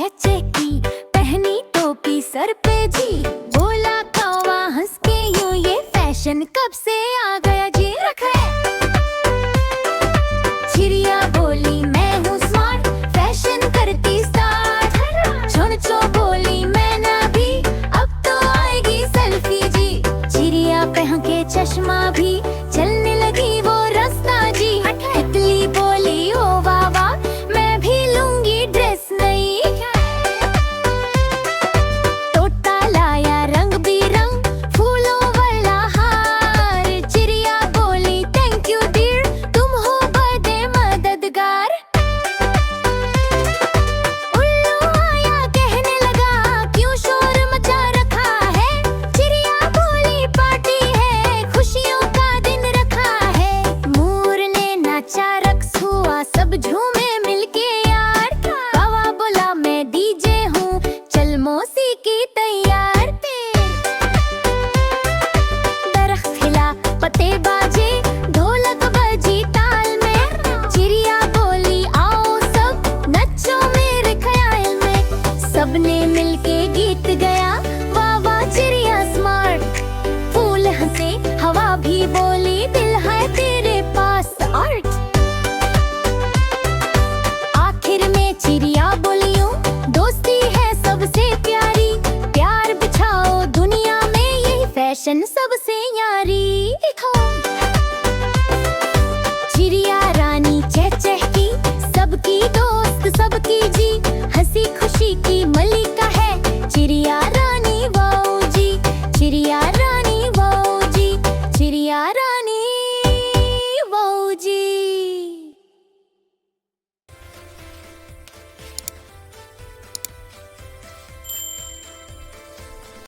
चचे की पहनी टोपी सर पे जी, बोला कौवा हंस के यूं ये फैशन कब से आ गया जी। रखे चिड़िया बोली मैं हूँ स्मार्ट, फैशन करती स्टार्ट। चुनचो बोली मैं ना भी, अब तो आएगी सेल्फी जी। चिड़िया पहन के चश्मा भी चलने लगी वो रास्ता जी। तितली बोली ओ वाह वाह, मैं भी लूंगी ड्रेस नई। तोता लाया रंग बिरंग फूलों वाला हार, चिड़िया बोली थैंक यू डियर, तुम हो बड़े मददगार। उल्लू आया कहने लगा क्यों शोर मचा रखा है, चिड़िया बोली पार्टी है, खुशियों का दिन रखा है। मोर ने नाचा रक्स हुआ सब झूमे,